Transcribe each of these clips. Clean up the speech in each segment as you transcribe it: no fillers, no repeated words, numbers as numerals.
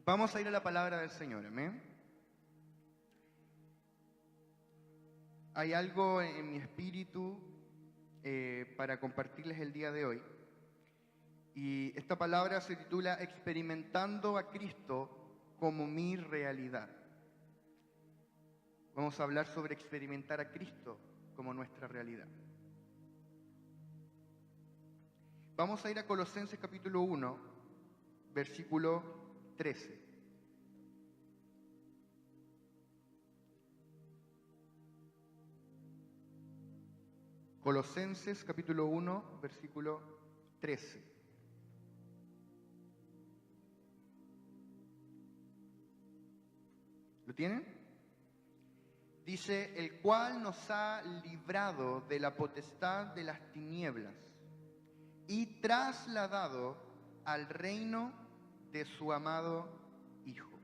Vamos a ir a la palabra del Señor, amén. Hay algo en mi espíritu para compartirles el día de hoy. Y esta palabra se titula Experimentando a Cristo como mi realidad. Vamos a hablar sobre experimentar a Cristo como nuestra realidad. Vamos a ir a Colosenses capítulo 1, versículo 13. Colosenses capítulo 1, versículo 13. ¿Lo tienen? Dice, el cual nos ha librado de la potestad de las tinieblas y trasladado al reino de su amado Hijo.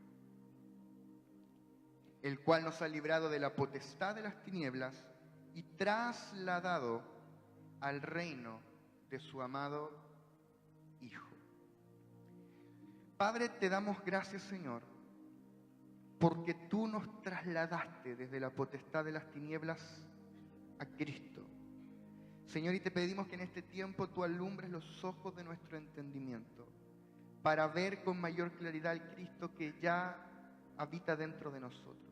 El cual nos ha librado de la potestad de las tinieblas y trasladado al reino de su amado Hijo. Padre, te damos gracias, Señor, porque tú nos trasladaste desde la potestad de las tinieblas a Cristo. Señor, y te pedimos que en este tiempo tú alumbres los ojos de nuestro entendimiento para ver con mayor claridad al Cristo que ya habita dentro de nosotros.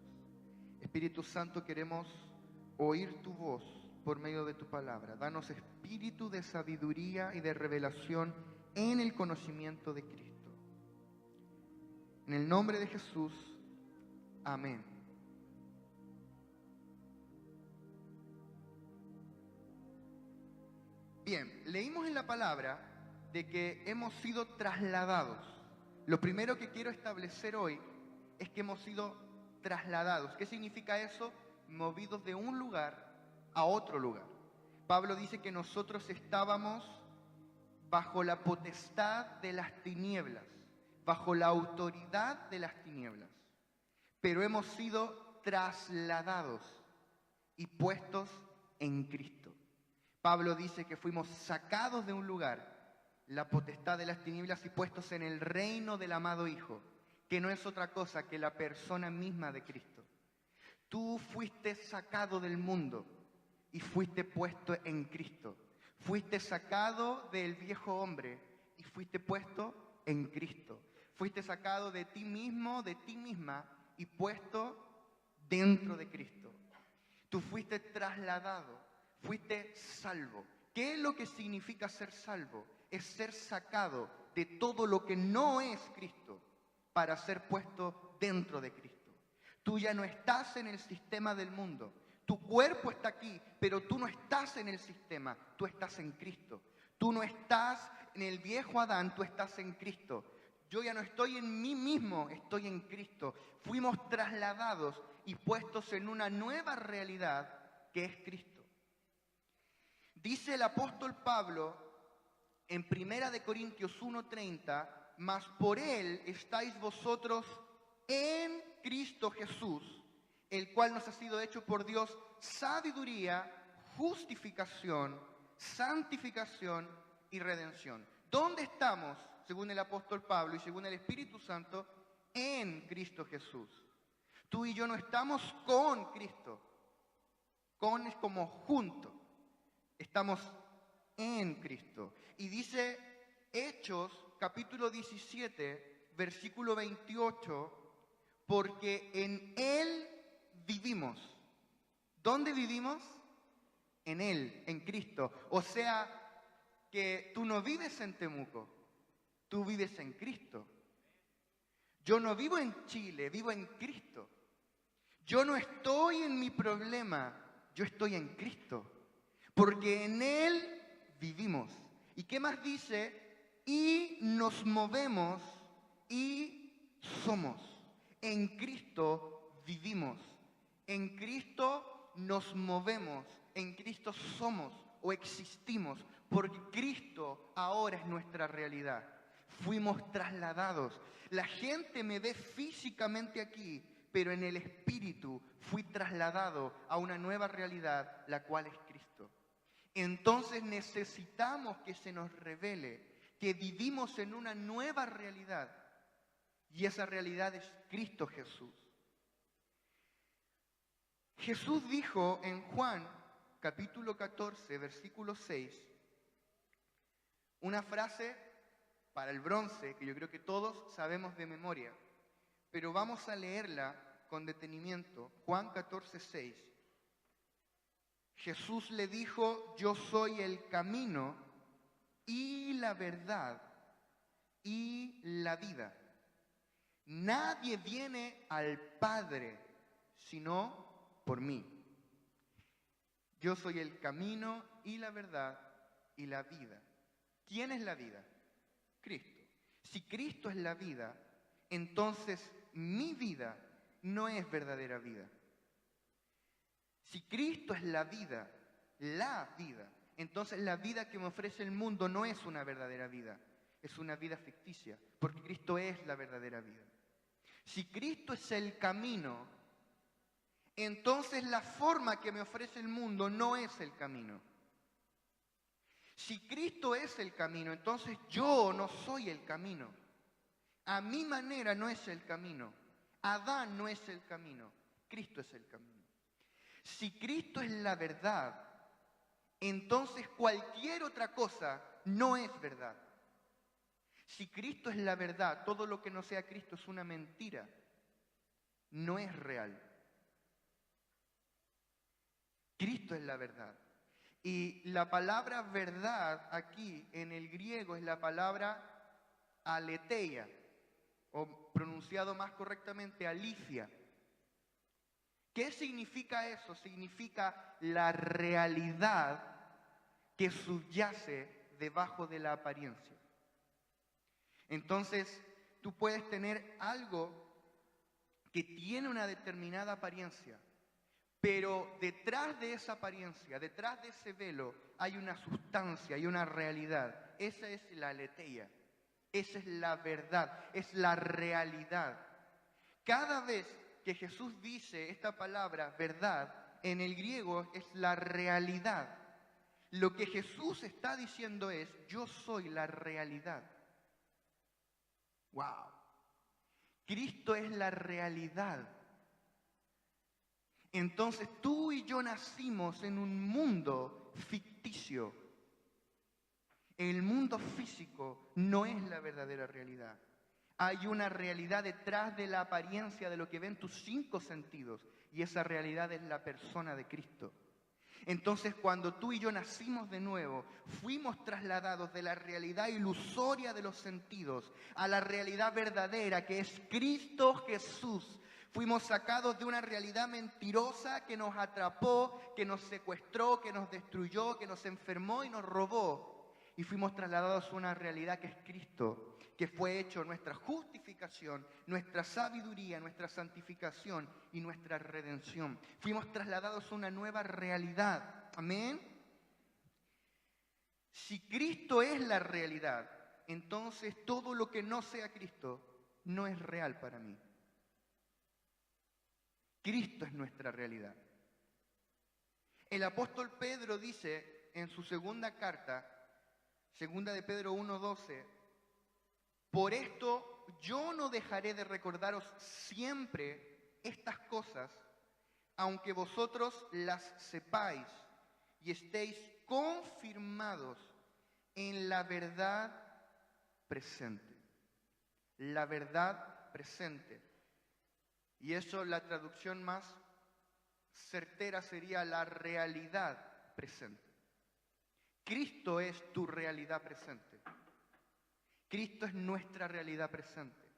Espíritu Santo, queremos oír tu voz por medio de tu palabra. Danos espíritu de sabiduría y de revelación en el conocimiento de Cristo. En el nombre de Jesús, amén. Bien, leímos en la palabra de que hemos sido trasladados. Lo primero que quiero establecer hoy es que hemos sido trasladados. ¿Qué significa eso? Movidos de un lugar a otro lugar. Pablo dice que nosotros estábamos bajo la potestad de las tinieblas, bajo la autoridad de las tinieblas, pero hemos sido trasladados y puestos en Cristo. Pablo dice que fuimos sacados de un lugar, la potestad de las tinieblas, y puestos en el reino del amado Hijo, que no es otra cosa que la persona misma de Cristo. Tú fuiste sacado del mundo y fuiste puesto en Cristo. Fuiste sacado del viejo hombre y fuiste puesto en Cristo. Fuiste sacado de ti mismo, de ti misma, y puesto dentro de Cristo. Tú fuiste trasladado, fuiste salvo. ¿Qué es lo que significa ser salvo? Es ser sacado de todo lo que no es Cristo para ser puesto dentro de Cristo. Tú ya no estás en el sistema del mundo. Tu cuerpo está aquí, pero tú no estás en el sistema, tú estás en Cristo. Tú no estás en el viejo Adán, tú estás en Cristo. Yo ya no estoy en mí mismo, estoy en Cristo. Fuimos trasladados y puestos en una nueva realidad que es Cristo. Dice el apóstol Pablo en 1 Corintios 1:30, mas por él estáis vosotros en Cristo Jesús, el cual nos ha sido hecho por Dios sabiduría, justificación, santificación y redención. ¿Dónde estamos, según el apóstol Pablo y según el Espíritu Santo? En Cristo Jesús. Tú y yo no estamos con Cristo. Con es como junto. Estamos en Cristo. Y dice Hechos, capítulo 17, versículo 28, porque en Él vivimos. ¿Dónde vivimos? En Él, en Cristo. O sea, que tú no vives en Temuco, tú vives en Cristo. Yo no vivo en Chile, vivo en Cristo. Yo no estoy en mi problema, yo estoy en Cristo. Porque en Él vivimos. ¿Y qué más dice? Y nos movemos y somos. En Cristo vivimos. En Cristo nos movemos. En Cristo somos o existimos. Porque Cristo ahora es nuestra realidad. Fuimos trasladados. La gente me ve físicamente aquí, pero en el espíritu fui trasladado a una nueva realidad, la cual es Cristo. Entonces necesitamos que se nos revele que vivimos en una nueva realidad. Y esa realidad es Cristo Jesús. Jesús dijo en Juan capítulo 14, versículo 6, una frase para el bronce que yo creo que todos sabemos de memoria, pero vamos a leerla con detenimiento. Juan 14, 6. Jesús le dijo: yo soy el camino y la verdad y la vida. Nadie viene al Padre sino por mí. Yo soy el camino y la verdad y la vida. ¿Quién es la vida? Cristo. Si Cristo es la vida, entonces mi vida no es verdadera vida. Si Cristo es la vida, entonces la vida que me ofrece el mundo no es una verdadera vida, es una vida ficticia, porque Cristo es la verdadera vida. Si Cristo es el camino, entonces la forma que me ofrece el mundo no es el camino. Si Cristo es el camino, entonces yo no soy el camino. A mi manera no es el camino. Adán no es el camino. Cristo es el camino. Si Cristo es la verdad, entonces cualquier otra cosa no es verdad. Si Cristo es la verdad, todo lo que no sea Cristo es una mentira. No es real. Cristo es la verdad. Y la palabra verdad aquí en el griego es la palabra aletheia, o pronunciado más correctamente, aletheia. ¿Qué significa eso? Significa la realidad que subyace debajo de la apariencia. Entonces, tú puedes tener algo que tiene una determinada apariencia, pero detrás de esa apariencia, detrás de ese velo, hay una sustancia, hay una realidad. Esa es la aletheia, esa es la verdad, es la realidad. Cada vez que Jesús dice esta palabra, verdad, en el griego es la realidad. Lo que Jesús está diciendo es: yo soy la realidad. ¡Wow! Cristo es la realidad. Entonces tú y yo nacimos en un mundo ficticio. El mundo físico no es la verdadera realidad. Hay una realidad detrás de la apariencia de lo que ven tus 5 sentidos, y esa realidad es la persona de Cristo. Entonces, cuando tú y yo nacimos de nuevo, fuimos trasladados de la realidad ilusoria de los sentidos a la realidad verdadera, que es Cristo Jesús. Fuimos sacados de una realidad mentirosa que nos atrapó, que nos secuestró, que nos destruyó, que nos enfermó y nos robó. Y fuimos trasladados a una realidad que es Cristo, que fue hecho nuestra justificación, nuestra sabiduría, nuestra santificación y nuestra redención. Fuimos trasladados a una nueva realidad. Amén. Si Cristo es la realidad, entonces todo lo que no sea Cristo no es real para mí. Cristo es nuestra realidad. El apóstol Pedro dice en su segunda carta, segunda de Pedro 1:12, por esto yo no dejaré de recordaros siempre estas cosas, aunque vosotros las sepáis y estéis confirmados en la verdad presente. La verdad presente. Y eso, la traducción más certera sería la realidad presente. Cristo es tu realidad presente. Cristo es nuestra realidad presente.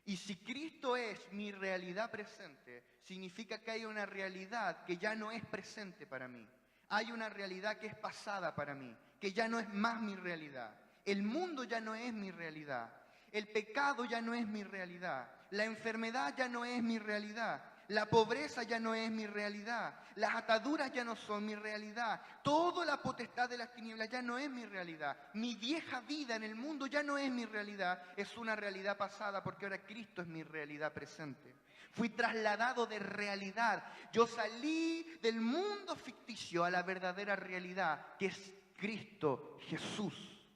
Y si Cristo es mi realidad presente, significa que hay una realidad que ya no es presente para mí. Hay una realidad que es pasada para mí, que ya no es más mi realidad. El mundo ya no es mi realidad. El pecado ya no es mi realidad. La enfermedad ya no es mi realidad. La pobreza ya no es mi realidad. Las ataduras ya no son mi realidad. Toda la potestad de las tinieblas ya no es mi realidad. Mi vieja vida en el mundo ya no es mi realidad. Es una realidad pasada, porque ahora Cristo es mi realidad presente. Fui trasladado de realidad. Yo salí del mundo ficticio a la verdadera realidad, que es Cristo Jesús.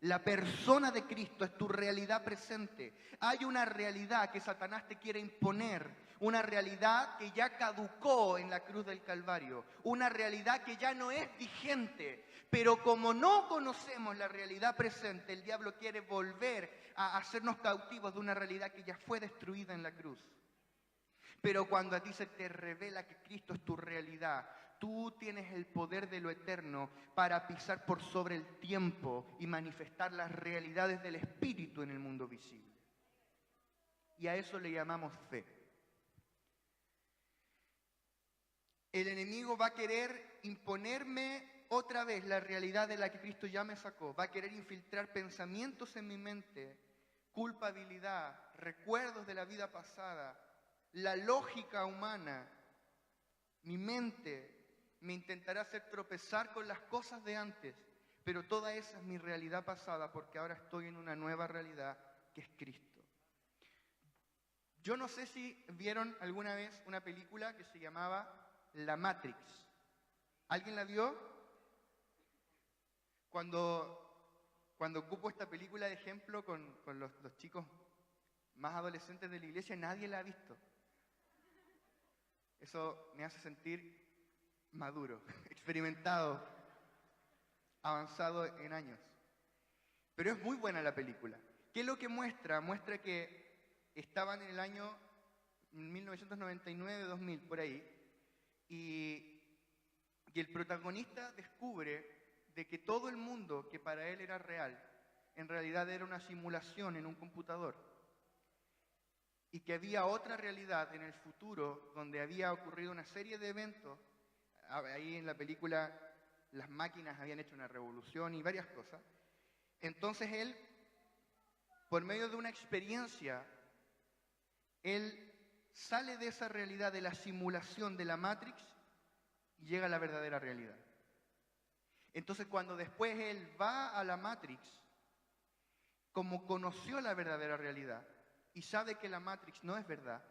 La persona de Cristo es tu realidad presente. Hay una realidad que Satanás te quiere imponer, una realidad que ya caducó en la cruz del Calvario, una realidad que ya no es vigente. Pero como no conocemos la realidad presente, el diablo quiere volver a hacernos cautivos de una realidad que ya fue destruida en la cruz. Pero cuando a ti se te revela que Cristo es tu realidad, tú tienes el poder de lo eterno para pisar por sobre el tiempo y manifestar las realidades del Espíritu en el mundo visible. Y a eso le llamamos fe. El enemigo va a querer imponerme otra vez la realidad de la que Cristo ya me sacó. Va a querer infiltrar pensamientos en mi mente, culpabilidad, recuerdos de la vida pasada, la lógica humana. Mi mente me intentará hacer tropezar con las cosas de antes, pero toda esa es mi realidad pasada porque ahora estoy en una nueva realidad que es Cristo. Yo no sé si vieron alguna vez una película que se llamaba La Matrix. ¿Alguien la vio? Cuando ocupo esta película de ejemplo con los chicos más adolescentes de la iglesia, nadie la ha visto. Eso me hace sentir maduro, experimentado, avanzado en años. Pero es muy buena la película. ¿Qué es lo que muestra? Muestra que estaban en el año 1999-2000, por ahí, y el protagonista descubre de que todo el mundo que para él era real, en realidad era una simulación en un computador. Y que había otra realidad en el futuro donde había ocurrido una serie de eventos. Ahí en la película las máquinas habían hecho una revolución y varias cosas. Entonces él, por medio de una experiencia, él sale de esa realidad, de la simulación de la Matrix, y llega a la verdadera realidad. Entonces cuando después él va a la Matrix, como conoció la verdadera realidad, y sabe que la Matrix no es verdad,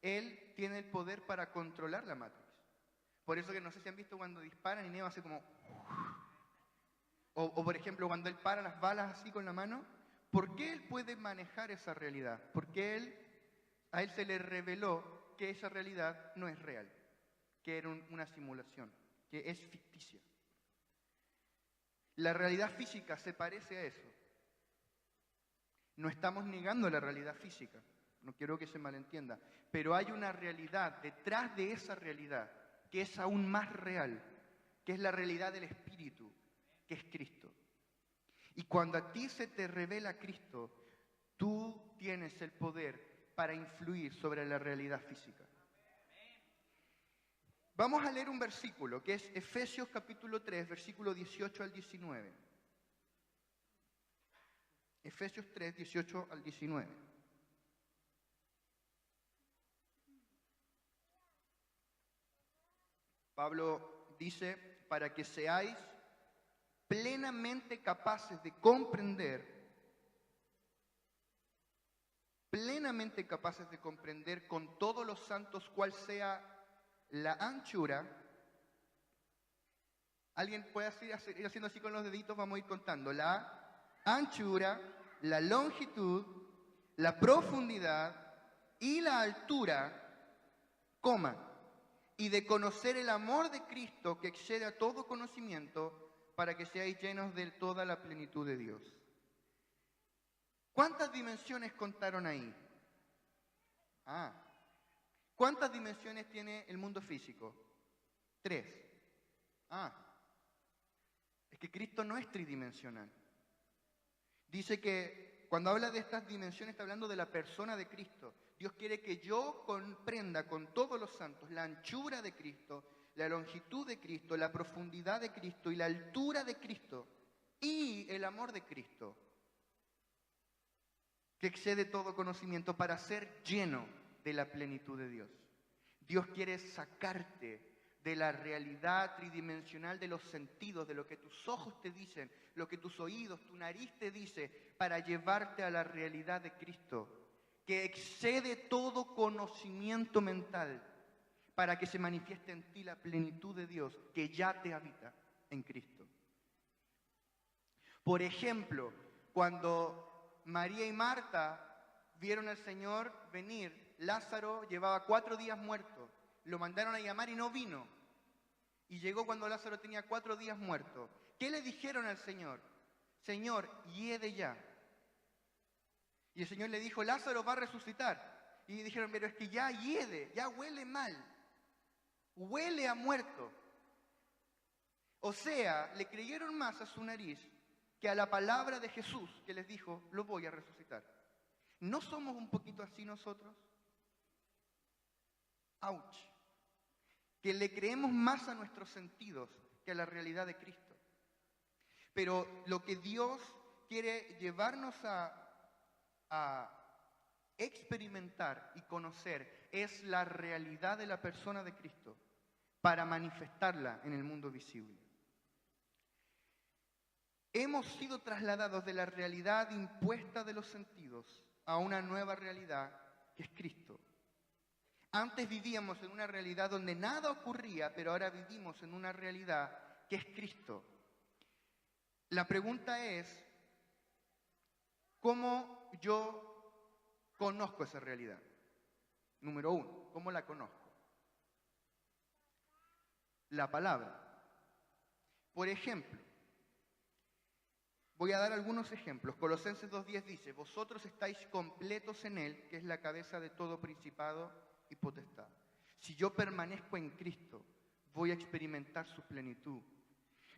él tiene el poder para controlar la Matrix. Por eso que no sé si han visto cuando disparan y Neo hace como... O por ejemplo, cuando él para las balas así con la mano, ¿por qué él puede manejar esa realidad? Porque a él se le reveló que esa realidad no es real, que era una simulación, que es ficticia. La realidad física se parece a eso. No estamos negando la realidad física, no quiero que se malentienda, pero hay una realidad detrás de esa realidad que es aún más real, que es la realidad del Espíritu, que es Cristo. Y cuando a ti se te revela Cristo, tú tienes el poder para influir sobre la realidad física. Vamos a leer un versículo que es Efesios capítulo 3, versículo 18 al 19. Efesios 3, 18 al 19. Pablo dice, para que seáis plenamente capaces de comprender con todos los santos cuál sea la anchura. ¿Alguien puede ir haciendo así con los deditos? Vamos a ir contando. La anchura, la longitud, la profundidad y la altura, y de conocer el amor de Cristo que excede a todo conocimiento, para que seáis llenos de toda la plenitud de Dios. ¿Cuántas dimensiones contaron ahí? ¿Cuántas dimensiones tiene el mundo físico? 3. Es que Cristo no es tridimensional. Dice que cuando habla de estas dimensiones está hablando de la persona de Cristo. Dios quiere que yo comprenda con todos los santos la anchura de Cristo, la longitud de Cristo, la profundidad de Cristo y la altura de Cristo y el amor de Cristo, que excede todo conocimiento, para ser lleno de la plenitud de Dios. Dios quiere sacarte de la realidad tridimensional de los sentidos, de lo que tus ojos te dicen, lo que tus oídos, tu nariz te dice, para llevarte a la realidad de Cristo, que excede todo conocimiento mental, para que se manifieste en ti la plenitud de Dios que ya te habita en Cristo. Por ejemplo, Cuando María y Marta vieron al Señor venir, Lázaro llevaba 4 días muerto. Lo mandaron a llamar y no vino. Y llegó cuando Lázaro tenía 4 días muerto. ¿Qué le dijeron al Señor? Señor, hiede ya. Y el Señor le dijo, Lázaro va a resucitar. Y dijeron, pero es que ya hiede, ya huele mal. Huele a muerto. O sea, le creyeron más a su nariz que a la palabra de Jesús que les dijo, lo voy a resucitar. ¿No somos un poquito así nosotros? ¡Auch! Que le creemos más a nuestros sentidos que a la realidad de Cristo. Pero lo que Dios quiere llevarnos a experimentar y conocer es la realidad de la persona de Cristo para manifestarla en el mundo visible. Hemos sido trasladados de la realidad impuesta de los sentidos a una nueva realidad que es Cristo. Antes vivíamos en una realidad donde nada ocurría, pero ahora vivimos en una realidad que es Cristo. La pregunta es, ¿cómo yo conozco esa realidad? Número 1, ¿cómo la conozco? La palabra. Por ejemplo, voy a dar algunos ejemplos. Colosenses 2:10 dice, vosotros estáis completos en Él, que es la cabeza de todo principado y potestad. Si yo permanezco en Cristo, voy a experimentar su plenitud.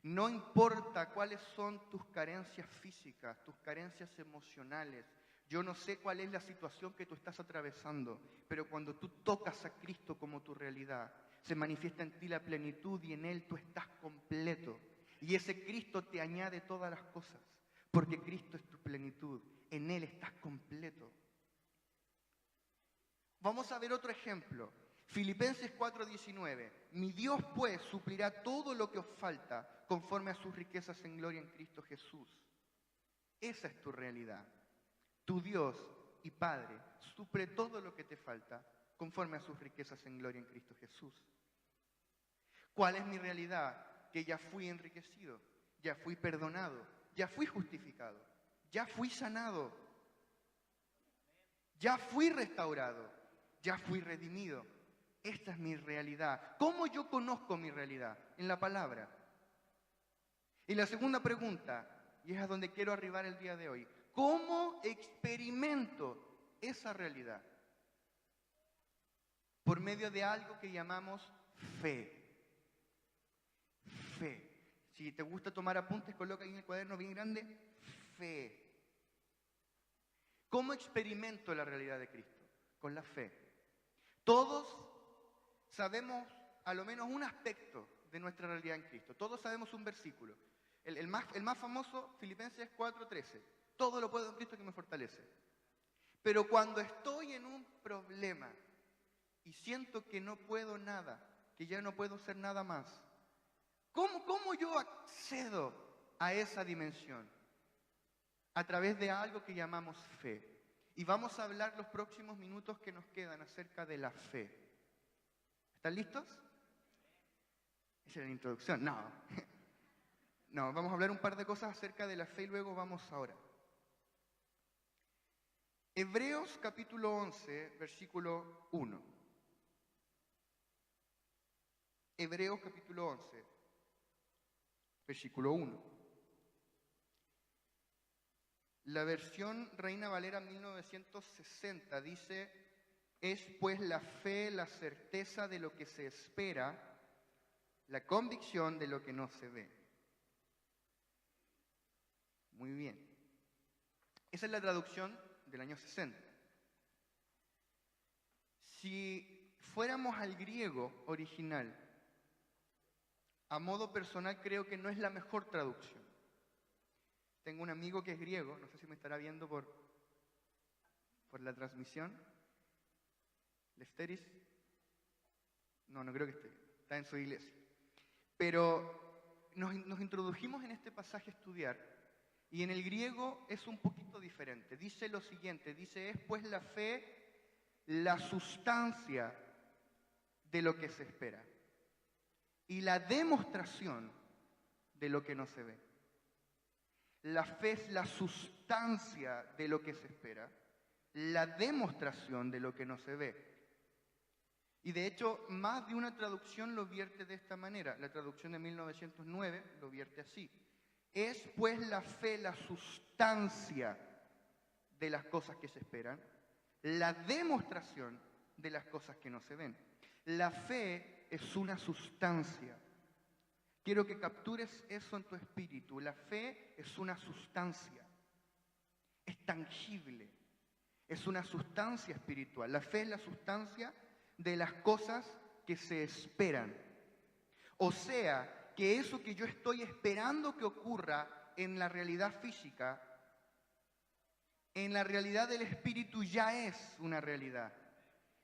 No importa cuáles son tus carencias físicas, tus carencias emocionales. Yo no sé cuál es la situación que tú estás atravesando, pero cuando tú tocas a Cristo como tu realidad, se manifiesta en ti la plenitud y en Él tú estás completo. Y ese Cristo te añade todas las cosas, porque Cristo es tu plenitud, en Él estás completo. Vamos a ver otro ejemplo. Filipenses 4:19. Mi Dios pues suplirá todo lo que os falta conforme a sus riquezas en gloria en Cristo Jesús. Esa es tu realidad. Tu Dios y Padre suple todo lo que te falta conforme a sus riquezas en gloria en Cristo Jesús. ¿Cuál es mi realidad? Que ya fui enriquecido, ya fui perdonado, ya fui justificado, ya fui sanado, ya fui restaurado, ya fui redimido. Esta es mi realidad. ¿Cómo yo conozco mi realidad? En la palabra. Y la segunda pregunta, y es a donde quiero arribar el día de hoy, ¿cómo experimento esa realidad? Por medio de algo que llamamos fe. Fe. Si te gusta tomar apuntes, coloca ahí en el cuaderno bien grande, fe. ¿Cómo experimento la realidad de Cristo? Con la fe. Todos sabemos a lo menos un aspecto de nuestra realidad en Cristo. Todos sabemos un versículo. El más famoso, Filipenses 4:13. Todo lo puedo en Cristo que me fortalece. Pero cuando estoy en un problema y siento que no puedo nada, que ya no puedo hacer nada más, ¿cómo yo accedo a esa dimensión? A través de algo que llamamos fe. Y vamos a hablar los próximos minutos que nos quedan acerca de la fe. ¿Están listos? Esa era la introducción. No. No, vamos a hablar un par de cosas acerca de la fe y luego vamos ahora. Hebreos capítulo 11, versículo 1. Hebreos capítulo 11, versículo 1. La versión Reina Valera 1960 dice, es pues la fe la certeza de lo que se espera, la convicción de lo que no se ve. Muy bien. Esa es la traducción del año 60. Si fuéramos al griego original, a modo personal creo que no es la mejor traducción. Tengo un amigo que es griego, no sé si me estará viendo por la transmisión. ¿Lefteris? No creo que esté, está en su iglesia. Pero nos introdujimos en este pasaje a estudiar y en el griego es un poquito diferente. Dice lo siguiente, dice, es pues la fe la sustancia de lo que se espera y la demostración de lo que no se ve. La fe es la sustancia de lo que se espera, la demostración de lo que no se ve. Y de hecho, más de una traducción lo vierte de esta manera. La traducción de 1909 lo vierte así. Es pues la fe la sustancia de las cosas que se esperan, la demostración de las cosas que no se ven. La fe es una sustancia. Quiero que captures eso en tu espíritu. La fe es una sustancia. Es tangible. Es una sustancia espiritual. La fe es la sustancia de las cosas que se esperan. O sea, que eso que yo estoy esperando que ocurra en la realidad física, en la realidad del espíritu ya es una realidad.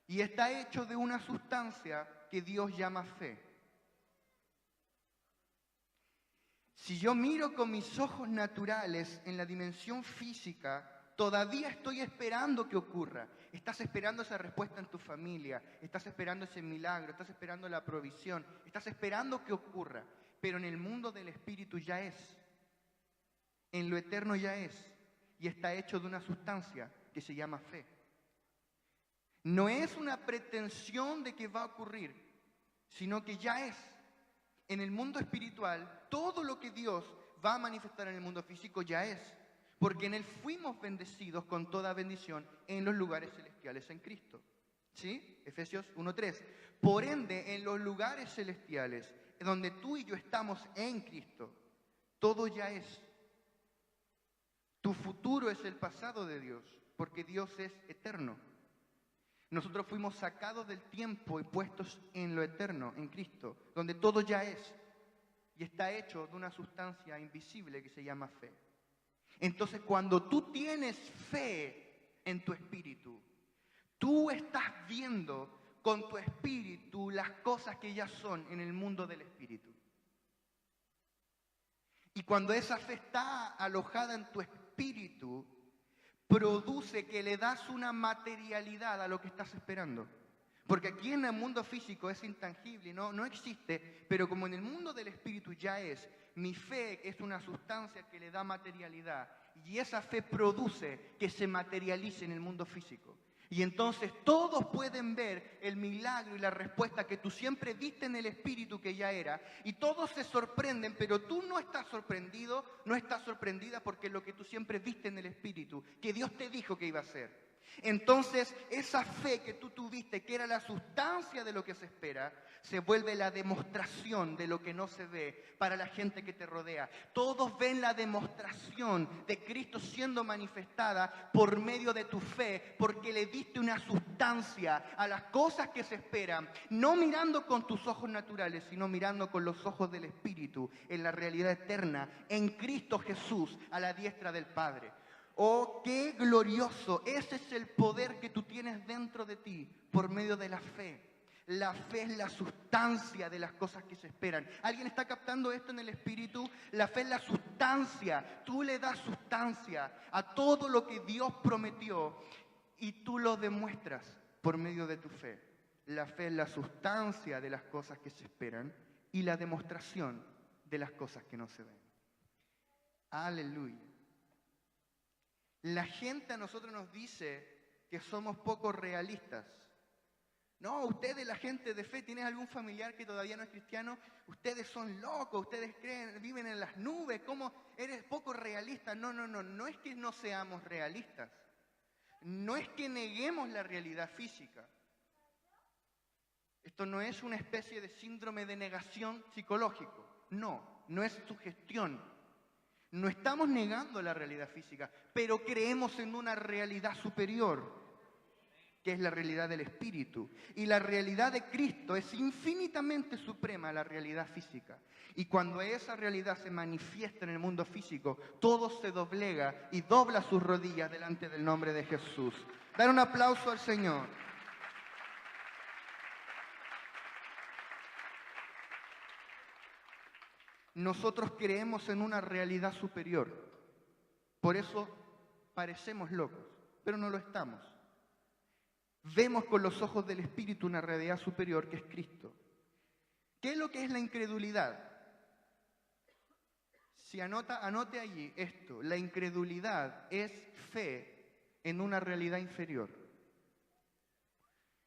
Y está hecho de una sustancia que Dios llama fe. Si yo miro con mis ojos naturales en la dimensión física, todavía estoy esperando que ocurra. Estás esperando esa respuesta en tu familia, estás esperando ese milagro, estás esperando la provisión, estás esperando que ocurra. Pero en el mundo del espíritu ya es, en lo eterno ya es, y está hecho de una sustancia que se llama fe. No es una pretensión de que va a ocurrir, sino que ya es. En el mundo espiritual, todo lo que Dios va a manifestar en el mundo físico ya es. Porque en Él fuimos bendecidos con toda bendición en los lugares celestiales en Cristo. ¿Sí? Efesios 1:3. Por ende, en los lugares celestiales, donde tú y yo estamos en Cristo, todo ya es. Tu futuro es el pasado de Dios, porque Dios es eterno. Nosotros fuimos sacados del tiempo y puestos en lo eterno, en Cristo, donde todo ya es. Y está hecho de una sustancia invisible que se llama fe. Entonces, cuando tú tienes fe en tu espíritu, tú estás viendo con tu espíritu las cosas que ya son en el mundo del espíritu. Y cuando esa fe está alojada en tu espíritu, produce que le das una materialidad a lo que estás esperando. Porque aquí en el mundo físico es intangible, no existe, pero como en el mundo del espíritu ya es, mi fe es una sustancia que le da materialidad y esa fe produce que se materialice en el mundo físico. Y entonces todos pueden ver el milagro y la respuesta que tú siempre viste en el espíritu que ya era. Y todos se sorprenden, pero tú no estás sorprendido, no estás sorprendida porque es lo que tú siempre viste en el espíritu, que Dios te dijo que iba a hacer. Entonces esa fe que tú tuviste, que era la sustancia de lo que se espera, se vuelve la demostración de lo que no se ve para la gente que te rodea. Todos ven la demostración de Cristo siendo manifestada por medio de tu fe, porque le diste una sustancia a las cosas que se esperan, no mirando con tus ojos naturales, sino mirando con los ojos del Espíritu, en la realidad eterna, en Cristo Jesús, a la diestra del Padre. Oh, qué glorioso. Ese es el poder que tú tienes dentro de ti por medio de la fe. La fe es la sustancia de las cosas que se esperan. ¿Alguien está captando esto en el espíritu? La fe es la sustancia. Tú le das sustancia a todo lo que Dios prometió y tú lo demuestras por medio de tu fe. La fe es la sustancia de las cosas que se esperan y la demostración de las cosas que no se ven. Aleluya. La gente a nosotros nos dice que somos poco realistas. No, ustedes, la gente de fe, ¿tienes algún familiar que todavía no es cristiano? Ustedes son locos, ustedes creen, viven en las nubes, ¿cómo eres poco realista? No es que no seamos realistas. No es que neguemos la realidad física. Esto no es una especie de síndrome de negación psicológico. No es sugestión. No estamos negando la realidad física, pero creemos en una realidad superior, que es la realidad del Espíritu. Y la realidad de Cristo es infinitamente suprema a la realidad física. Y cuando esa realidad se manifiesta en el mundo físico, todo se doblega y dobla sus rodillas delante del nombre de Jesús. Dar un aplauso al Señor. Nosotros creemos en una realidad superior. Por eso parecemos locos, pero no lo estamos. Vemos con los ojos del Espíritu una realidad superior que es Cristo. ¿Qué es lo que es la incredulidad? Si anote allí esto, la incredulidad es fe en una realidad inferior.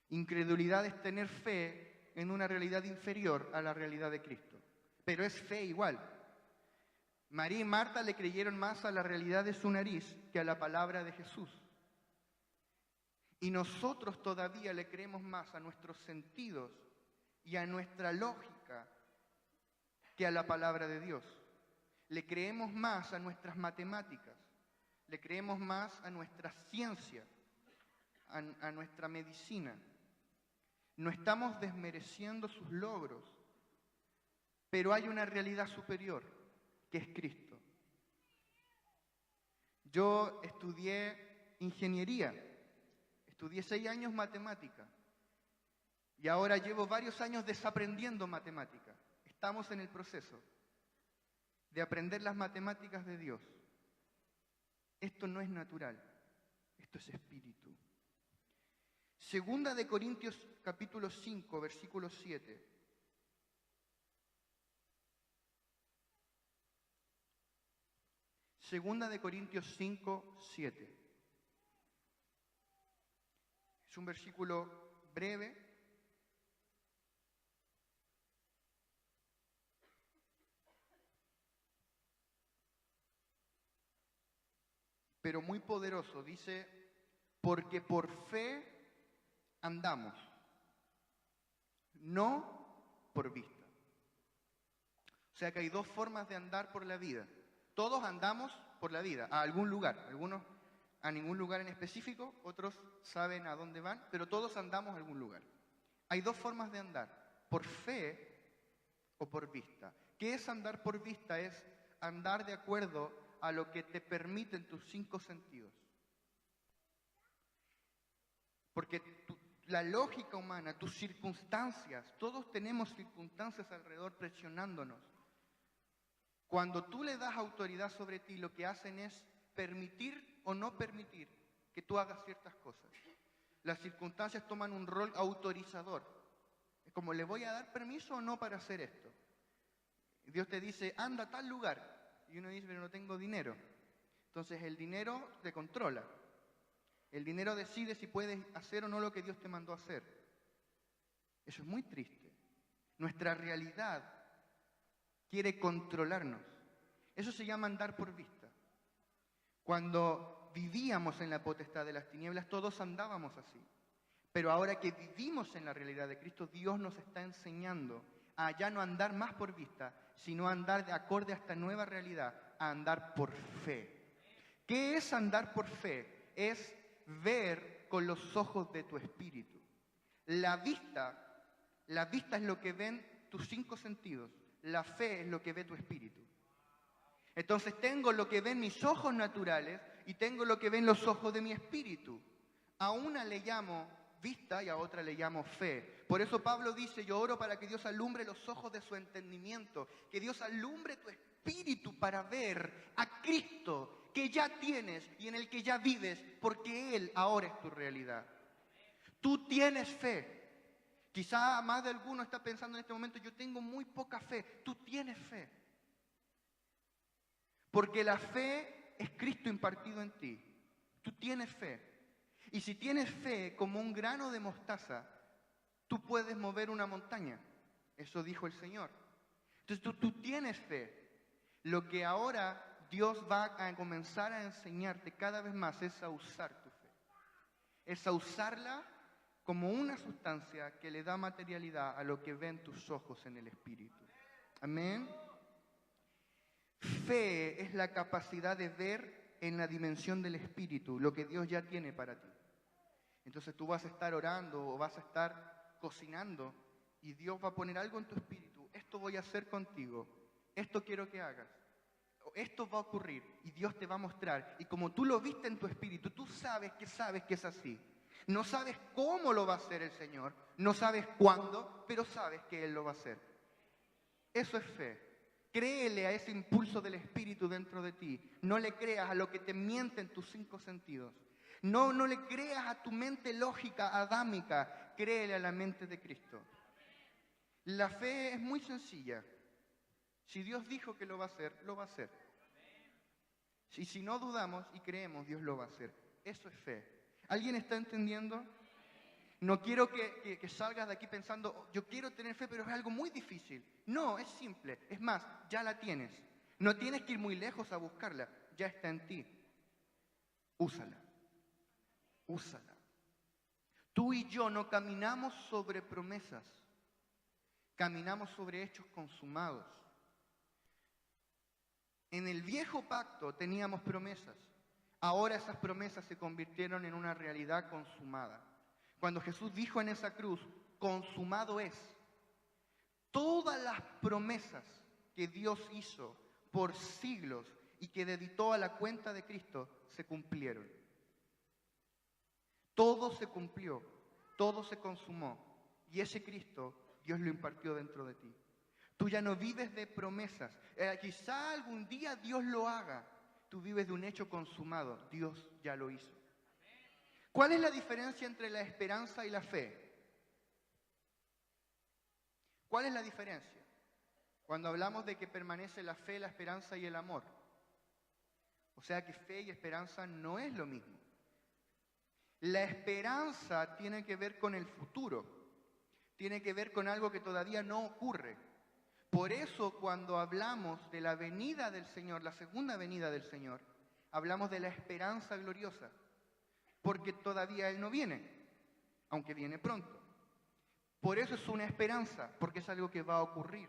Incredulidad es tener fe en una realidad inferior a la realidad de Cristo, pero es fe igual. María y Marta le creyeron más a la realidad de su nariz que a la palabra de Jesús. Y nosotros todavía le creemos más a nuestros sentidos y a nuestra lógica que a la palabra de Dios. Le creemos más a nuestras matemáticas, le creemos más a nuestra ciencia, a nuestra medicina. No estamos desmereciendo sus logros, pero hay una realidad superior, que es Cristo. Yo estudié ingeniería, estudié 6 años matemática y ahora llevo varios años desaprendiendo matemática. Estamos en el proceso de aprender las matemáticas de Dios. Esto no es natural, esto es espíritu. Segunda de Corintios capítulo 5, versículo 7. Segunda de Corintios 5, 7. Es un versículo breve, pero muy poderoso. Dice, porque por fe andamos, no por vista. O sea que hay dos formas de andar por la vida. Todos andamos por la vida, a algún lugar. Algunos a ningún lugar en específico, otros saben a dónde van, pero todos andamos a algún lugar. Hay dos formas de andar, por fe o por vista. ¿Qué es andar por vista? Es andar de acuerdo a lo que te permiten tus 5 sentidos. Porque la lógica humana, tus circunstancias, todos tenemos circunstancias alrededor presionándonos. Cuando tú le das autoridad sobre ti, lo que hacen es permitir o no permitir que tú hagas ciertas cosas. Las circunstancias toman un rol autorizador. Es como, ¿le voy a dar permiso o no para hacer esto? Dios te dice, anda a tal lugar. Y uno dice, pero no tengo dinero. Entonces el dinero te controla. El dinero decide si puedes hacer o no lo que Dios te mandó a hacer. Eso es muy triste. Nuestra realidad quiere controlarnos. Eso se llama andar por vista. Cuando vivíamos en la potestad de las tinieblas, todos andábamos así. Pero ahora que vivimos en la realidad de Cristo, Dios nos está enseñando a ya no andar más por vista, sino a andar de acorde a esta nueva realidad, a andar por fe. ¿Qué es andar por fe? Es ver con los ojos de tu espíritu. La vista es lo que ven tus 5 sentidos. La fe es lo que ve tu espíritu. Entonces tengo lo que ven mis ojos naturales y tengo lo que ven los ojos de mi espíritu. A una le llamo vista y a otra le llamo fe. Por eso Pablo dice, yo oro para que Dios alumbre los ojos de su entendimiento, que Dios alumbre tu espíritu para ver a Cristo que ya tienes y en el que ya vives, porque Él ahora es tu realidad. Tú tienes fe. Quizá más de alguno está pensando en este momento, yo tengo muy poca fe. Tú tienes fe. Porque la fe es Cristo impartido en ti. Tú tienes fe. Y si tienes fe como un grano de mostaza, tú puedes mover una montaña. Eso dijo el Señor. Entonces tú tienes fe. Lo que ahora Dios va a comenzar a enseñarte cada vez más es a usar tu fe. Es a usarla como una sustancia que le da materialidad a lo que ven tus ojos en el Espíritu. Amén. Fe es la capacidad de ver en la dimensión del Espíritu lo que Dios ya tiene para ti. Entonces tú vas a estar orando o vas a estar cocinando y Dios va a poner algo en tu espíritu. Esto voy a hacer contigo. Esto quiero que hagas. Esto va a ocurrir y Dios te va a mostrar. Y como tú lo viste en tu espíritu, tú sabes que es así. No sabes cómo lo va a hacer el Señor. No sabes cuándo, pero sabes que Él lo va a hacer. Eso es fe. Créele a ese impulso del Espíritu dentro de ti. No le creas a lo que te mienten tus 5 sentidos. No le creas a tu mente lógica, adámica. Créele a la mente de Cristo. La fe es muy sencilla. Si Dios dijo que lo va a hacer, lo va a hacer. Y si no dudamos y creemos, Dios lo va a hacer. Eso es fe. ¿Alguien está entendiendo? No quiero que salgas de aquí pensando, "Oh, yo quiero tener fe, pero es algo muy difícil". No, es simple. Es más, ya la tienes. No tienes que ir muy lejos a buscarla. Ya está en ti. Úsala. Úsala. Tú y yo no caminamos sobre promesas. Caminamos sobre hechos consumados. En el viejo pacto teníamos promesas. Ahora esas promesas se convirtieron en una realidad consumada. Cuando Jesús dijo en esa cruz, consumado es, todas las promesas que Dios hizo por siglos y que dedicó a la cuenta de Cristo se cumplieron. Todo se cumplió, todo se consumó y ese Cristo Dios lo impartió dentro de ti. Tú ya no vives de promesas. Quizá algún día Dios lo haga. Tú vives de un hecho consumado. Dios ya lo hizo. ¿Cuál es la diferencia entre la esperanza y la fe? ¿Cuál es la diferencia? Cuando hablamos de que permanece la fe, la esperanza y el amor. O sea que fe y esperanza no es lo mismo. La esperanza tiene que ver con el futuro. Tiene que ver con algo que todavía no ocurre. Por eso cuando hablamos de la venida del Señor, la segunda venida del Señor, hablamos de la esperanza gloriosa. Porque todavía Él no viene, aunque viene pronto. Por eso es una esperanza, porque es algo que va a ocurrir.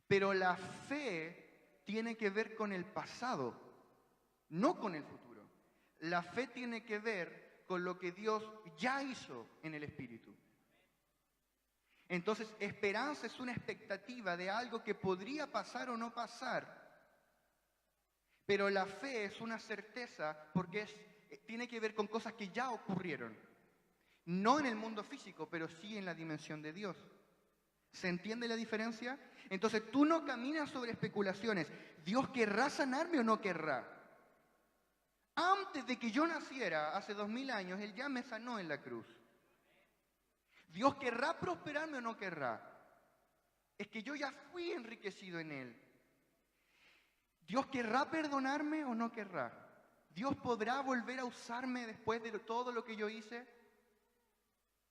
Pero la fe tiene que ver con el pasado, no con el futuro. La fe tiene que ver con lo que Dios ya hizo en el Espíritu. Entonces, esperanza es una expectativa de algo que podría pasar o no pasar. Pero la fe es una certeza porque tiene que ver con cosas que ya ocurrieron. No en el mundo físico, pero sí en la dimensión de Dios. ¿Se entiende la diferencia? Entonces tú no caminas sobre especulaciones. ¿Dios querrá sanarme o no querrá? Antes de que yo naciera, hace 2000 años, Él ya me sanó en la cruz. ¿Dios querrá prosperarme o no querrá? Es que yo ya fui enriquecido en Él. ¿Dios querrá perdonarme o no querrá? ¿Dios podrá volver a usarme después de todo lo que yo hice?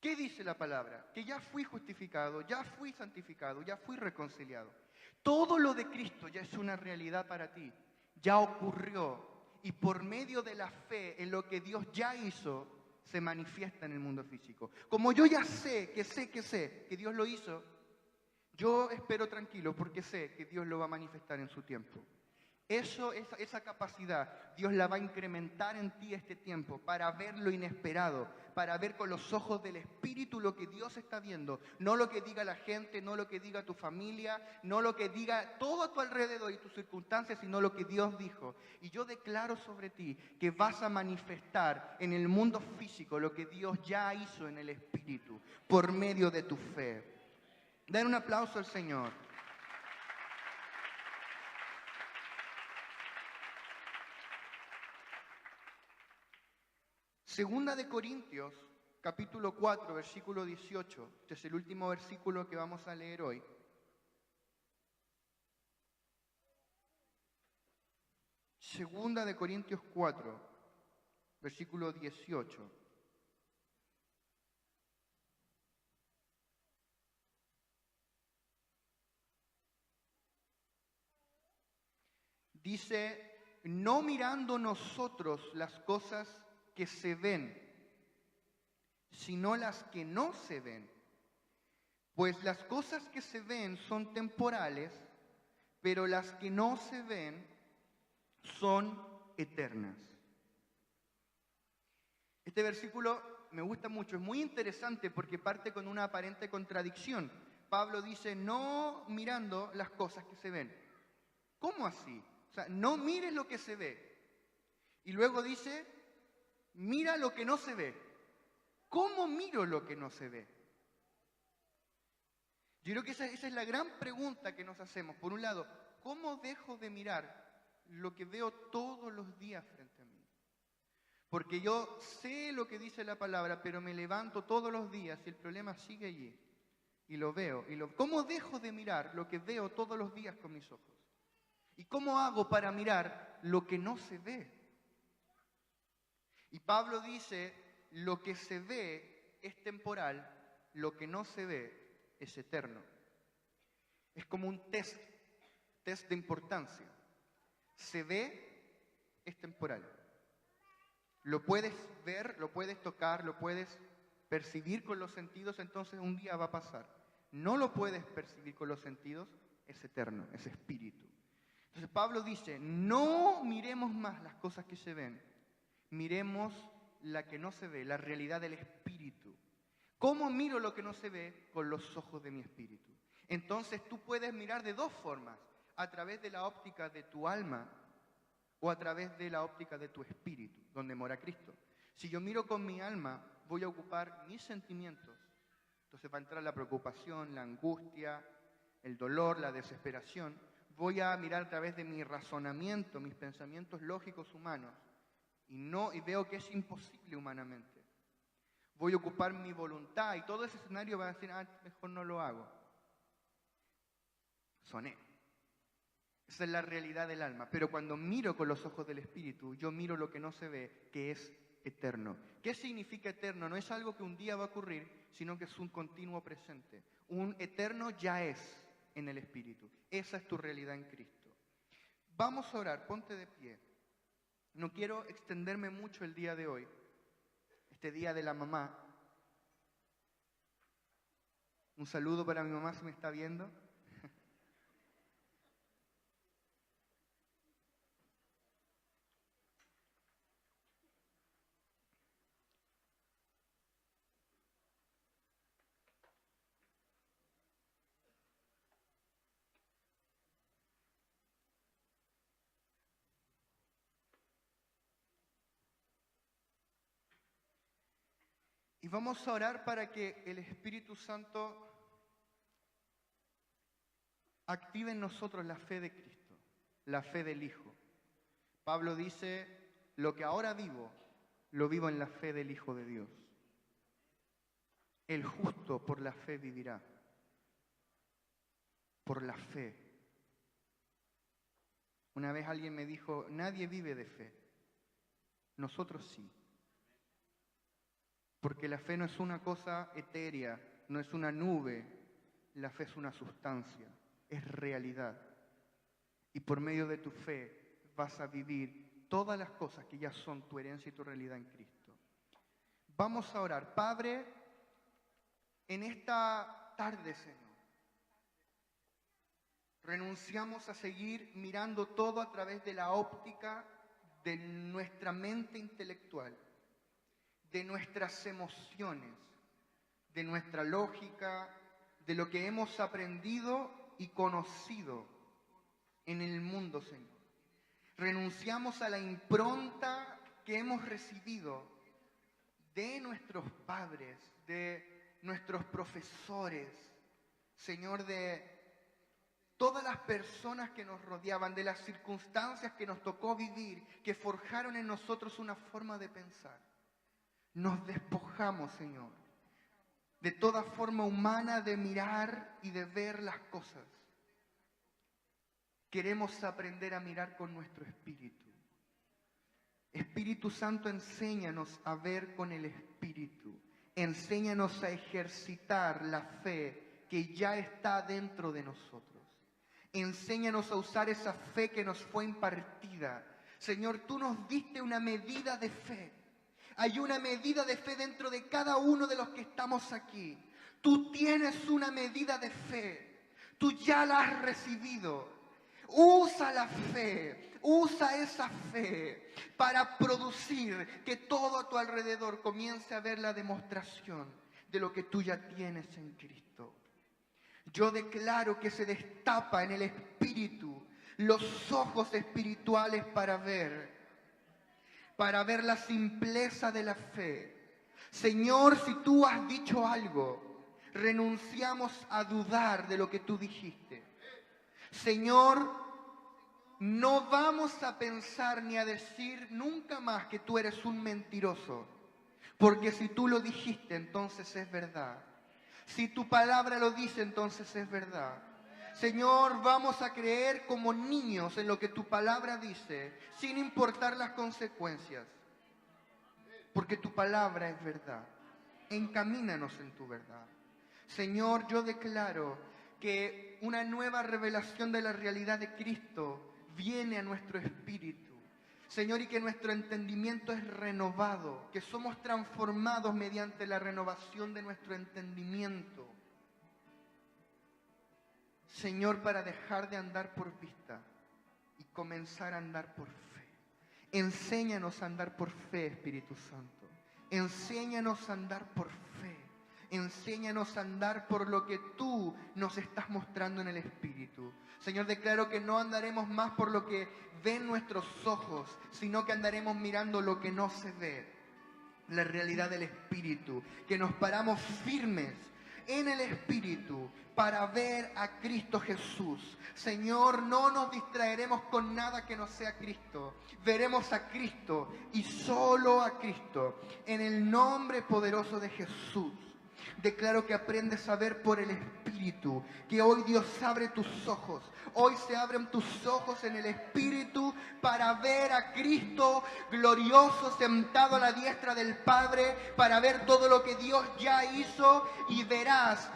¿Qué dice la palabra? Que ya fui justificado, ya fui santificado, ya fui reconciliado. Todo lo de Cristo ya es una realidad para ti. Ya ocurrió. Y por medio de la fe en lo que Dios ya hizo, se manifiesta en el mundo físico. Como yo ya sé que Dios lo hizo, yo espero tranquilo porque sé que Dios lo va a manifestar en su tiempo. Esa capacidad, Dios la va a incrementar en ti este tiempo para ver lo inesperado, para ver con los ojos del Espíritu lo que Dios está viendo, no lo que diga la gente, no lo que diga tu familia, no lo que diga todo a tu alrededor y tus circunstancias, sino lo que Dios dijo. Y yo declaro sobre ti que vas a manifestar en el mundo físico lo que Dios ya hizo en el Espíritu por medio de tu fe. Den un aplauso al Señor. Segunda de Corintios, capítulo 4, versículo 18. Este es el último versículo que vamos a leer hoy. Segunda de Corintios 4, versículo 18. Dice, no mirando nosotros las cosas que se ven, sino las que no se ven. Pues las cosas que se ven son temporales, pero las que no se ven son eternas. Este versículo me gusta mucho, es muy interesante porque parte con una aparente contradicción. Pablo dice, no mirando las cosas que se ven. ¿Cómo así? O sea, no mires lo que se ve. Y luego dice, mira lo que no se ve. ¿Cómo miro lo que no se ve? Yo creo que esa es la gran pregunta que nos hacemos. Por un lado, ¿cómo dejo de mirar lo que veo todos los días frente a mí? Porque yo sé lo que dice la palabra, pero me levanto todos los días y el problema sigue allí. y lo veo. ¿Cómo dejo de mirar lo que veo todos los días con mis ojos? ¿Y cómo hago para mirar lo que no se ve? Y Pablo dice, lo que se ve es temporal, lo que no se ve es eterno. Es como un test de importancia. Se ve, es temporal. Lo puedes ver, lo puedes tocar, lo puedes percibir con los sentidos, entonces un día va a pasar. No lo puedes percibir con los sentidos, es eterno, es espíritu. Entonces Pablo dice, no miremos más las cosas que se ven, miremos la que no se ve, la realidad del espíritu. ¿Cómo miro lo que no se ve? Con los ojos de mi espíritu. Entonces tú puedes mirar de dos formas, a través de la óptica de tu alma o a través de la óptica de tu espíritu, donde mora Cristo. Si yo miro con mi alma, voy a ocupar mis sentimientos. Entonces va a entrar la preocupación, la angustia, el dolor, la desesperación. Voy a mirar a través de mi razonamiento, mis pensamientos lógicos humanos, y veo que es imposible humanamente. Voy a ocupar mi voluntad y todo ese escenario va a decir, mejor no lo hago. Soné. Esa es la realidad del alma. Pero cuando miro con los ojos del espíritu, yo miro lo que no se ve, que es eterno. ¿Qué significa eterno? No es algo que un día va a ocurrir, sino que es un continuo presente. Un eterno ya es en el espíritu. Esa es tu realidad en Cristo. Vamos a orar, ponte de pie. No quiero extenderme mucho el día de hoy, este día de la mamá. Un saludo para mi mamá si me está viendo. Y vamos a orar para que el Espíritu Santo active en nosotros la fe de Cristo, la fe del Hijo. Pablo dice, lo que ahora vivo, lo vivo en la fe del Hijo de Dios. El justo por la fe vivirá. Por la fe. Una vez alguien me dijo, nadie vive de fe. Nosotros sí. Porque la fe no es una cosa etérea, no es una nube, la fe es una sustancia, es realidad. Y por medio de tu fe vas a vivir todas las cosas que ya son tu herencia y tu realidad en Cristo. Vamos a orar. Padre, en esta tarde, Señor, renunciamos a seguir mirando todo a través de la óptica de nuestra mente intelectual, de nuestras emociones, de nuestra lógica, de lo que hemos aprendido y conocido en el mundo, Señor. Renunciamos a la impronta que hemos recibido de nuestros padres, de nuestros profesores, Señor, de todas las personas que nos rodeaban, de las circunstancias que nos tocó vivir, que forjaron en nosotros una forma de pensar. Nos despojamos, Señor, de toda forma humana de mirar y de ver las cosas. Queremos aprender a mirar con nuestro espíritu. Espíritu Santo, enséñanos a ver con el espíritu. Enséñanos a ejercitar la fe que ya está dentro de nosotros. Enséñanos a usar esa fe que nos fue impartida. Señor, tú nos diste una medida de fe. Hay una medida de fe dentro de cada uno de los que estamos aquí. Tú tienes una medida de fe. Tú ya la has recibido. Usa la fe. Usa esa fe para producir que todo a tu alrededor comience a ver la demostración de lo que tú ya tienes en Cristo. Yo declaro que se destapa en el Espíritu los ojos espirituales para ver la simpleza de la fe. Señor, si tú has dicho algo, renunciamos a dudar de lo que tú dijiste. Señor, no vamos a pensar ni a decir nunca más que tú eres un mentiroso, porque si tú lo dijiste, entonces es verdad. Si tu palabra lo dice, entonces es verdad. Señor, vamos a creer como niños en lo que tu palabra dice, sin importar las consecuencias. Porque tu palabra es verdad. Encamínanos en tu verdad. Señor, yo declaro que una nueva revelación de la realidad de Cristo viene a nuestro espíritu. Señor, y que nuestro entendimiento es renovado, que somos transformados mediante la renovación de nuestro entendimiento. Señor, para dejar de andar por vista y comenzar a andar por fe. Enséñanos a andar por fe, Espíritu Santo. Enséñanos a andar por fe. Enséñanos a andar por lo que tú nos estás mostrando en el Espíritu. Señor, declaro que no andaremos más por lo que ven nuestros ojos, sino que andaremos mirando lo que no se ve, la realidad del Espíritu. Que nos paramos firmes en el Espíritu para ver a Cristo Jesús. Señor, no nos distraeremos con nada que no sea Cristo. Veremos a Cristo y solo a Cristo. En el nombre poderoso de Jesús. Declaro que aprendes a ver por el Espíritu, que hoy Dios abre tus ojos. Hoy se abren tus ojos en el Espíritu para ver a Cristo glorioso sentado a la diestra del Padre, para ver todo lo que Dios ya hizo y verás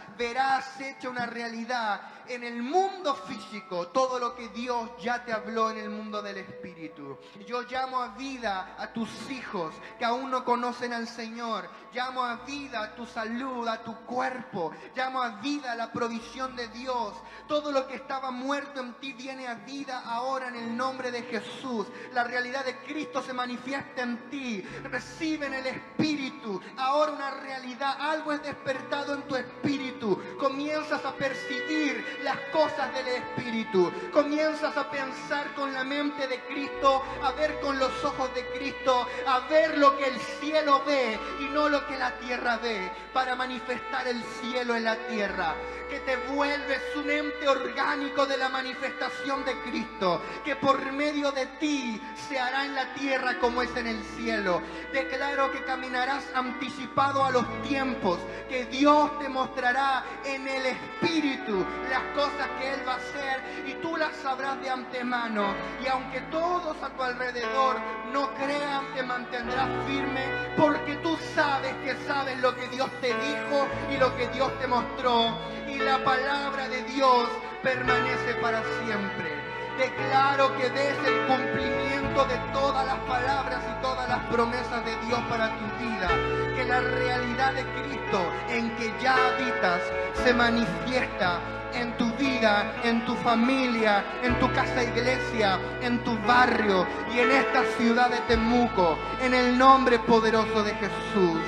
hecha una realidad en el mundo físico todo lo que Dios ya te habló en el mundo del Espíritu. Yo llamo a vida a tus hijos que aún no conocen al Señor. Llamo a vida a tu salud, a tu cuerpo. Llamo a vida a la provisión de Dios. Todo lo que estaba muerto en ti viene a vida ahora en el nombre de Jesús. La realidad de Cristo se manifiesta en ti. Recibe en el Espíritu ahora una realidad. Algo es despertado en tu espíritu. Comienzas a percibir las cosas del Espíritu. Comienzas a pensar con la mente de Cristo, a ver con los ojos de Cristo, a ver lo que el cielo ve y no lo que la tierra ve, para manifestar el cielo en la tierra. Que te vuelves un ente orgánico de la manifestación de Cristo, que por medio de ti se hará en la tierra como es en el cielo. Declaro que caminarás anticipado a los tiempos, que Dios te mostrará en el Espíritu las cosas que Él va a hacer y tú las sabrás de antemano. Y aunque todos a tu alrededor no crean, te mantendrás firme, porque tú sabes que sabes lo que Dios te dijo y lo que Dios te mostró. Y la palabra de Dios permanece para siempre. Declaro que ves el cumplimiento de todas las palabras y todas las promesas de Dios para tu vida. Que la realidad de Cristo en que ya habitas se manifiesta en tu vida, en tu familia, en tu casa iglesia, en tu barrio y en esta ciudad de Temuco, en el nombre poderoso de Jesús.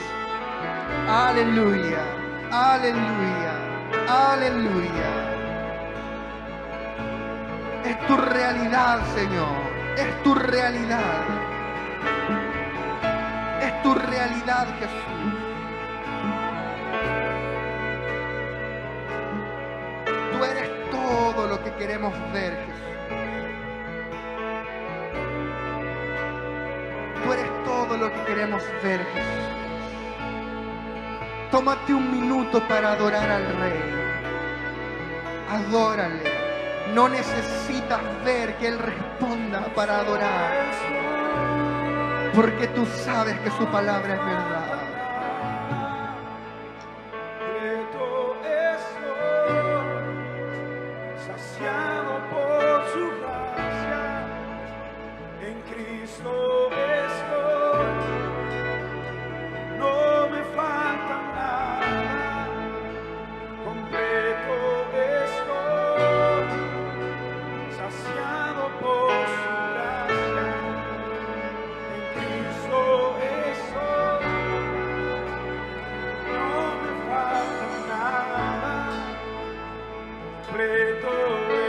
Aleluya, aleluya, aleluya. Es tu realidad, Señor. Es tu realidad. Es tu realidad, Jesús. Tú eres todo lo que queremos ver, Jesús. Tú eres todo lo que queremos ver, Jesús. Tómate un minuto para adorar al Rey. Adórale. No necesitas ver que Él responda para adorar, porque tú sabes que su palabra es verdad. Saciado por su gracia, en Cristo estoy, no me falta nada, completo estoy, saciado por su gracia, en Cristo estoy, no me falta nada, completo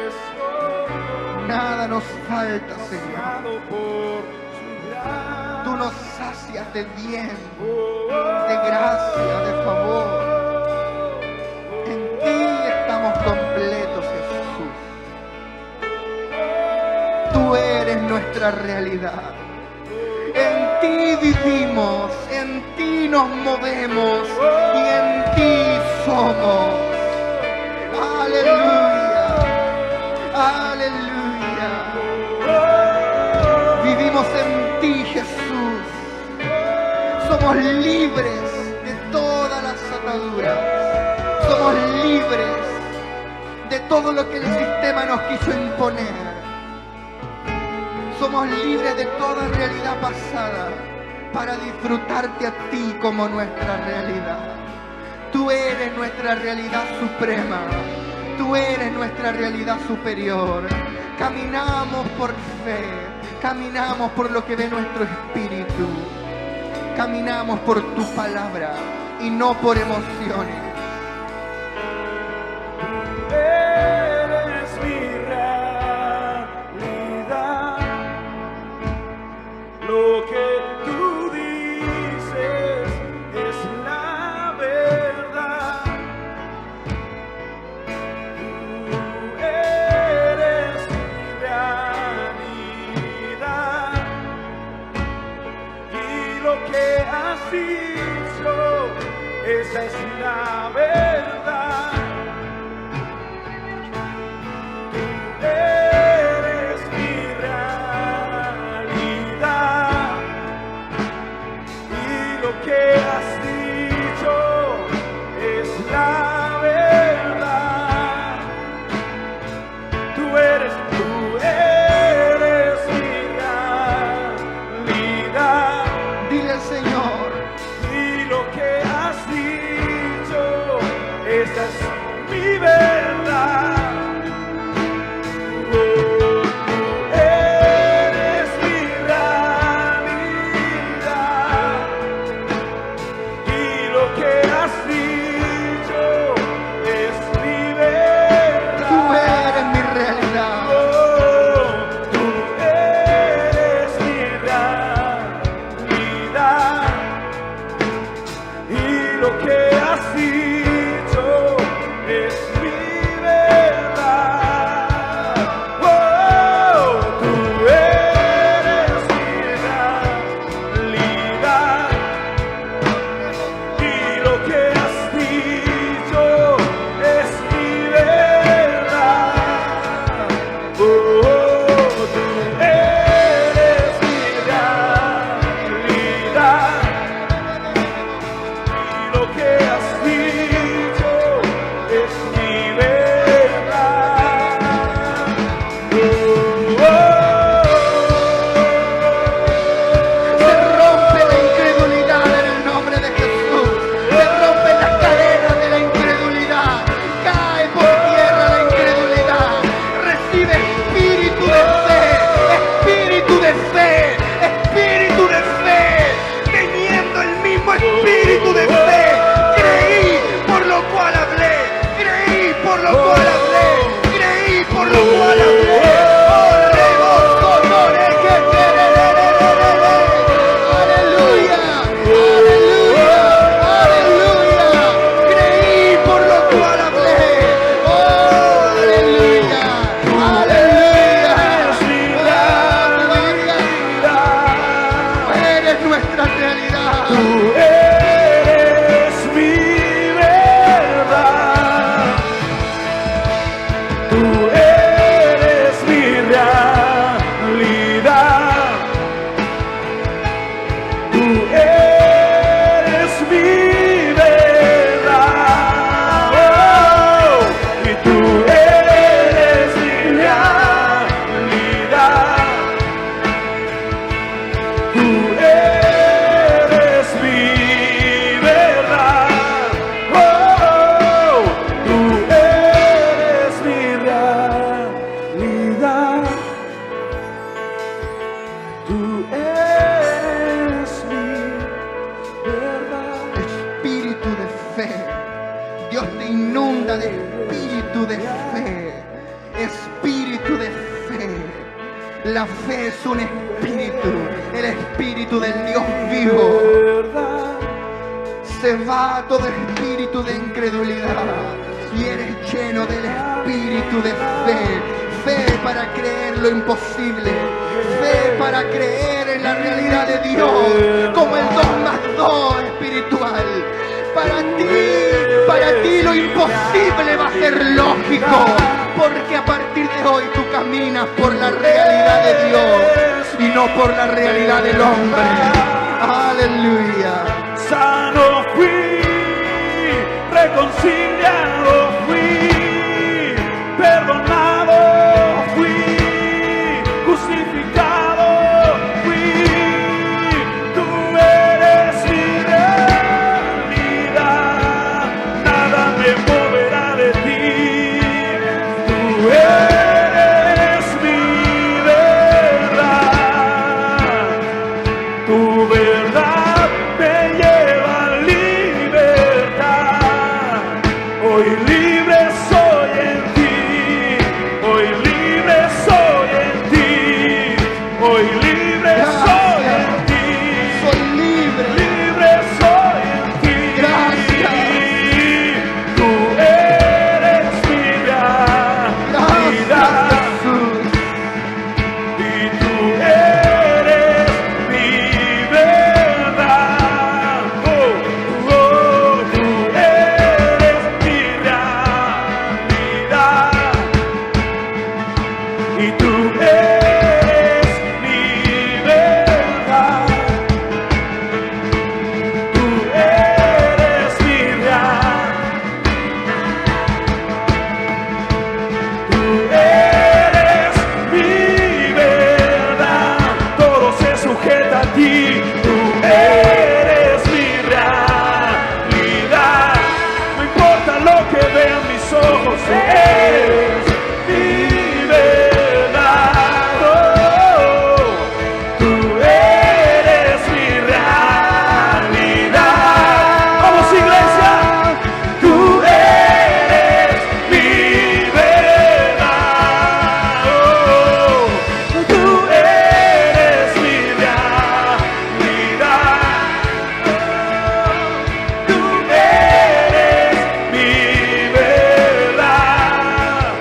estoy. Nada nos falta, Señor. Saciado por su gracia. Tú nos sacias de bien, de gracia, de favor. En ti estamos completos, Jesús. Tú eres nuestra realidad. En ti vivimos, en ti nos movemos y en ti somos. Aleluya. Vivimos en ti, Jesús. Somos libres de todas las ataduras. Somos libres de todo lo que el sistema nos quiso imponer. Somos libres de toda realidad pasada para disfrutarte a ti como nuestra realidad. Tú eres nuestra realidad suprema. Tú eres nuestra realidad superior. Caminamos por fe. Caminamos por lo que ve nuestro espíritu. Caminamos por tu palabra y no por emociones. Eres mi realidad. Lo que tú dices es la verdad. Tú eres mi realidad. Y lo que has dicho, esa es la verdad. Tú eres mi realidad. Y lo que has dicho es la verdad. Tú eres mi realidad. Dile al Señor. Y lo que has dicho, esa es mi verdad. Oh, tú eres mi realidad. Y lo que has dicho es mi verdad. Tú eres mi realidad. Oh, tú eres mi realidad. Y lo que has dicho es mi verdad. Oh, tú eres mi realidad. Y lo que has dicho es mi verdad. Oh, tú eres mi realidad. Y lo que has dicho es mi verdad. Oh, Se rompe la incredulidad en el nombre de Jesús. Se rompen las cadenas de la incredulidad. Cae por tierra la incredulidad. Recibe espíritu de fe. Espíritu de fe. Espíritu de fe. Teniendo el mismo espíritu de fe. Creí por lo cual hablé. Creí por lo cual hablé. Creí por lo cual hablé. Oremos, honores, que aleluya, aleluya, aleluya. Creí por lo cual hablé. Oh, aleluya, aleluya, aleluya. Eres nuestra realidad. tú eres mi verdad. Tú eres mi realidad. Tú eres mi verdad. Oh, y tú eres mi realidad. Tú eres mi verdad. Oh, tú eres mi realidad. Tú eres mi verdad. Espíritu de fe. Dios te inunda de espíritu de fe. Espíritu de fe. La fe es un espíritu. El espíritu del Dios vivo. Verdad. Se va todo espíritu de incredulidad y eres lleno del espíritu de fe. Fe para creer lo imposible. Fe para creer en la realidad de Dios como el 2+2 espiritual. Para ti lo imposible va a ser lógico, porque a partir partir de hoy tú caminas por la realidad de Dios y no por la realidad del hombre. Aleluya. Sano fui, reconciliado fui, perdonado fui, justificado fui. Tú eres mi realidad, nada me moverá de ti. Tú eres mi verdad, tu verdad me lleva a libertad. Hoy libre soy en ti, hoy libre soy en ti, hoy libre soy en ti, Soy libre. libre soy en ti. Gracias. Tú eres mi Gracias, realidad. Jesús. Y tú eres mi verdad. Tú eres mi realidad. Y tú eres mi verdad. Tú eres mi realidad. Tú eres mi verdad, todo se sujeta a ti. Tú eres mi realidad, no importa lo que vean mis ojos. Tú eres mi verdad. Tú eres mi realidad. Vamos, iglesia. Tú eres mi verdad. Tú eres mi realidad. Tú eres mi verdad.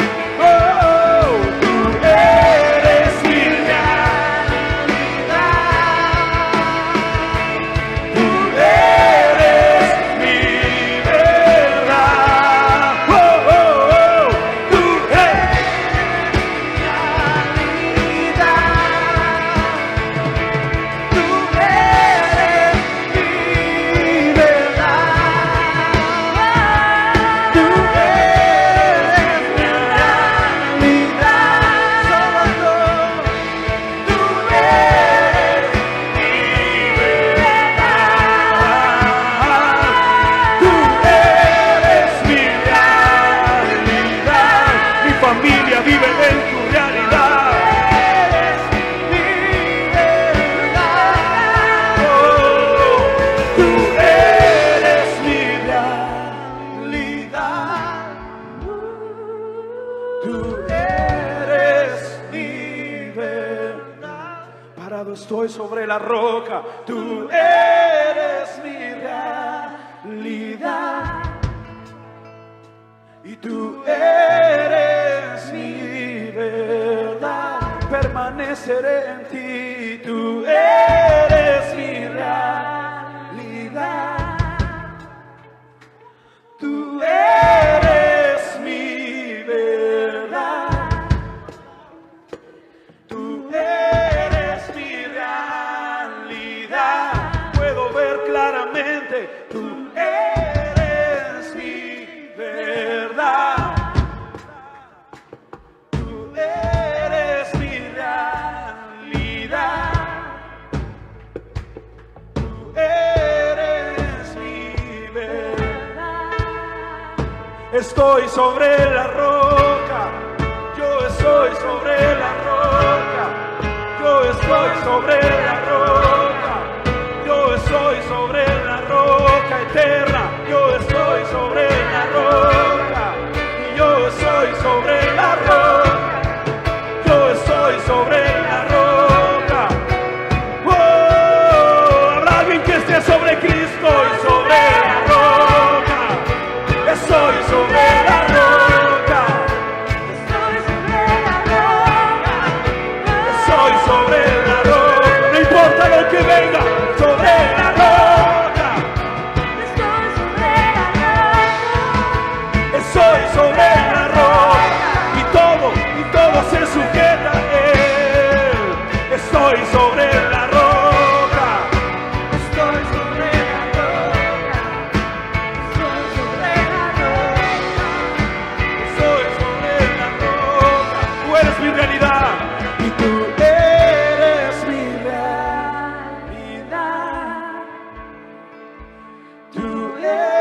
Tú eres mi realidad. Tú eres mi verdad. Tú eres mi realidad. Mi familia vive en tu realidad. Tú eres mi realidad. Tú eres mi verdad. Parado estoy sobre la roca. Tú eres mi realidad. Y tú eres mi verdad. Permaneceré en ti. Tú eres mi realidad. Tú eres mi verdad. Tú eres mi realidad. Puedo ver claramente. Tú eres mi verdad. Tú eres mi realidad. Tú eres mi verdad. Estoy sobre la roca. Yo estoy sobre la roca. Yo estoy sobre la roca. Yo estoy sobre la roca eterna. Yo estoy sobre la roca. Y yo estoy sobre la roca. Yo estoy sobre la roca. Oh, habrá alguien que esté sobre Cristo y sobre la roca. Estoy sobre la roca. Estoy sobre la roca. Estoy sobre la roca. No importa lo que venga, sobre la roca. Estoy sobre la roca. yeah.